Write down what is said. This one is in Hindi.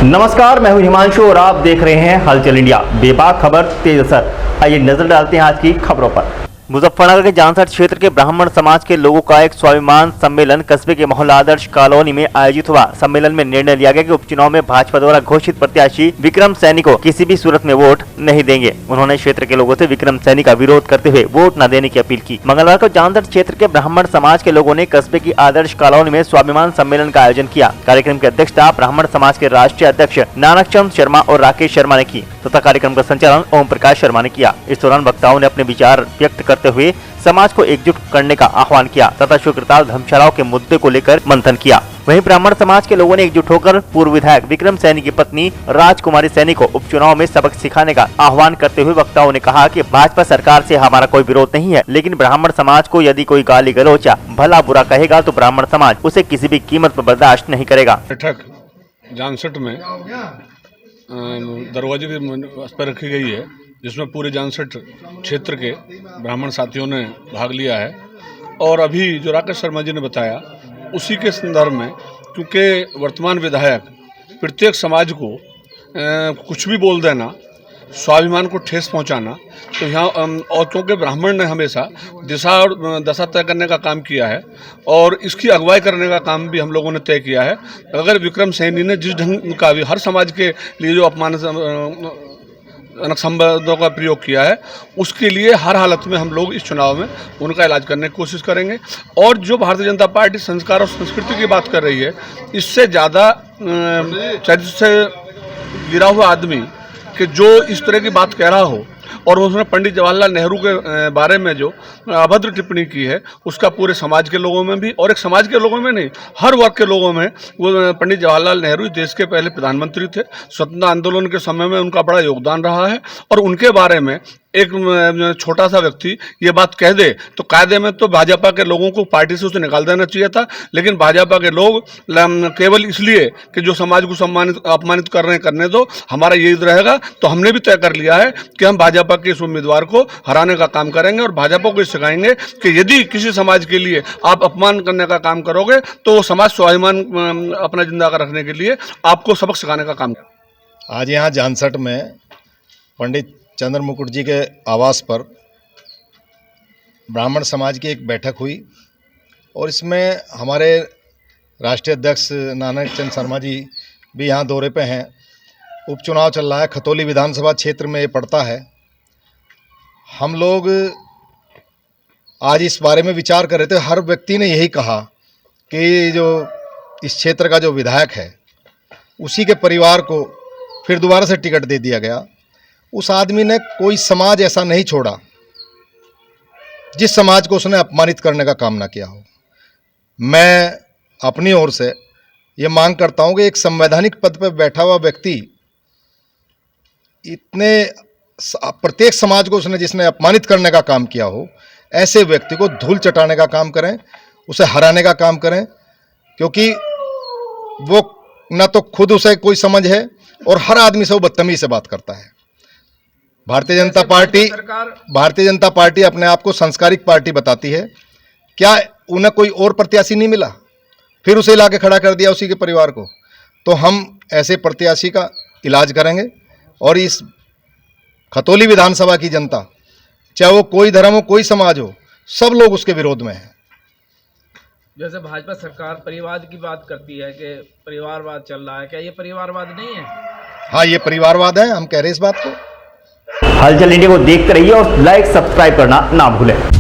नमस्कार, मैं हूं हिमांशु और आप देख रहे हैं हलचल इंडिया। बेबाक खबर तेज असर। आइए नजर डालते हैं आज की खबरों पर। मुजफ्फरनगर के जानसठ क्षेत्र के ब्राह्मण समाज के लोगों का एक स्वाभिमान सम्मेलन कस्बे के मोहल्ला आदर्श कॉलोनी में आयोजित हुआ। सम्मेलन में निर्णय लिया गया कि उपचुनाव में भाजपा द्वारा घोषित प्रत्याशी विक्रम सैनी को किसी भी सूरत में वोट नहीं देंगे। उन्होंने क्षेत्र के लोगों से विक्रम सैनी का विरोध करते हुए वोट न देने की अपील की। मंगलवार को जानसठ क्षेत्र के ब्राह्मण समाज के लोगों ने कस्बे की आदर्श कॉलोनी में स्वाभिमान सम्मेलन का आयोजन किया। कार्यक्रम की अध्यक्षता ब्राह्मण समाज के राष्ट्रीय अध्यक्ष नानक चंद शर्मा और राकेश शर्मा ने की तथा कार्यक्रम का संचालन ओम प्रकाश शर्मा ने किया। इस दौरान वक्ताओं ने अपने विचार व्यक्त करते हुए समाज को एकजुट करने का आह्वान किया तथा शुक्रताल धर्मशालाओं के मुद्दे को लेकर मंथन किया। वहीं ब्राह्मण समाज के लोगों ने एकजुट होकर पूर्व विधायक विक्रम सैनी की पत्नी राजकुमारी सैनी को उपचुनाव में सबक सिखाने का आह्वान करते हुए वक्ताओं ने कहा कि भाजपा सरकार से हमारा कोई विरोध नहीं है, लेकिन ब्राह्मण समाज को यदि कोई गाली गलौच या भला बुरा कहेगा तो ब्राह्मण समाज उसे किसी भी कीमत पर बर्दाश्त नहीं करेगा। बैठक जानसठ में दरवाजे पर रखी गई है, जिसमें पूरे जानसठ क्षेत्र के ब्राह्मण साथियों ने भाग लिया है। और अभी जो राकेश शर्मा जी ने बताया उसी के संदर्भ में, क्योंकि वर्तमान विधायक प्रत्येक समाज को कुछ भी बोल देना, स्वाभिमान को ठेस पहुंचाना, तो यहाँ और क्योंकि ब्राह्मण ने हमेशा दिशा और दशा तय करने का काम किया है और इसकी अगुवाई करने का काम भी हम लोगों ने तय किया है। अगर विक्रम सैनी ने जिस ढंग का भी हर समाज के लिए जो अपमानजनक शब्दों का प्रयोग किया है, उसके लिए हर हालत में हम लोग इस चुनाव में उनका इलाज करने की कोशिश करेंगे। और जो भारतीय जनता पार्टी संस्कार और संस्कृति की बात कर रही है, इससे ज़्यादा चरित्र से गिरा हुआ आदमी कि जो इस तरह की बात कह रहा हो और उसने पंडित जवाहरलाल नेहरू के बारे में जो अभद्र टिप्पणी की है, उसका पूरे समाज के लोगों में भी, और एक समाज के लोगों में नहीं, हर वर्ग के लोगों में, वो पंडित जवाहरलाल नेहरू देश के पहले प्रधानमंत्री थे। स्वतंत्रता आंदोलन के समय में उनका बड़ा योगदान रहा है और उनके बारे में एक छोटा सा व्यक्ति ये बात कह दे तो कायदे में तो भाजपा के लोगों को पार्टी से उसे निकाल देना चाहिए था, लेकिन भाजपा के लोग केवल इसलिए कि जो समाज को अपमानित कर रहे हैं करने दो, हमारा यही रहेगा। तो हमने भी तय कर लिया है कि हम भाजपा के इस उम्मीदवार को हराने का काम करेंगे और भाजपा को सिखाएंगे कि यदि किसी समाज के लिए आप अपमान करने का काम करोगे तो वो समाज स्वाभिमान अपना जिंदा रखने के लिए आपको सबक सिखाने का काम करेगा। आज यहाँ जानसठ में पंडित चंद्र मुकुट जी के आवास पर ब्राह्मण समाज की एक बैठक हुई और इसमें हमारे राष्ट्रीय अध्यक्ष नानक चंद शर्मा जी भी यहाँ दौरे पे हैं। उपचुनाव चल रहा है, खतौली विधानसभा क्षेत्र में ये पड़ता है। हम लोग आज इस बारे में विचार कर रहे थे। हर व्यक्ति ने यही कहा कि जो इस क्षेत्र का जो विधायक है उसी के परिवार को फिर दोबारा से टिकट दे दिया गया। उस आदमी ने कोई समाज ऐसा नहीं छोड़ा जिस समाज को उसने अपमानित करने का काम ना किया हो। मैं अपनी ओर से ये मांग करता हूं कि एक संवैधानिक पद पर बैठा हुआ व्यक्ति इतने प्रत्येक समाज को उसने जिसने अपमानित करने का काम किया हो, ऐसे व्यक्ति को धूल चटाने का काम करें, उसे हराने का काम करें, क्योंकि वो न तो खुद उसे कोई समझ है और हर आदमी से वो बदतमीजी से बात करता है। भारतीय जनता पार्टी अपने आप को संस्कारिक पार्टी बताती है। क्या उन्हें कोई और प्रत्याशी नहीं मिला, फिर उसे ला के खड़ा कर दिया उसी के परिवार को? तो हम ऐसे प्रत्याशी का इलाज करेंगे और इस खतौली विधानसभा की जनता, चाहे वो कोई धर्म हो, कोई समाज हो, सब लोग उसके विरोध में हैं। जैसे भाजपा सरकार परिवार की बात करती है कि परिवारवाद चल रहा है, क्या ये परिवारवाद नहीं है? हाँ, ये परिवारवाद है, हम कह रहे हैं इस बात को। हलचल इंडिया को देखते रहिए और लाइक सब्सक्राइब करना ना भूलें।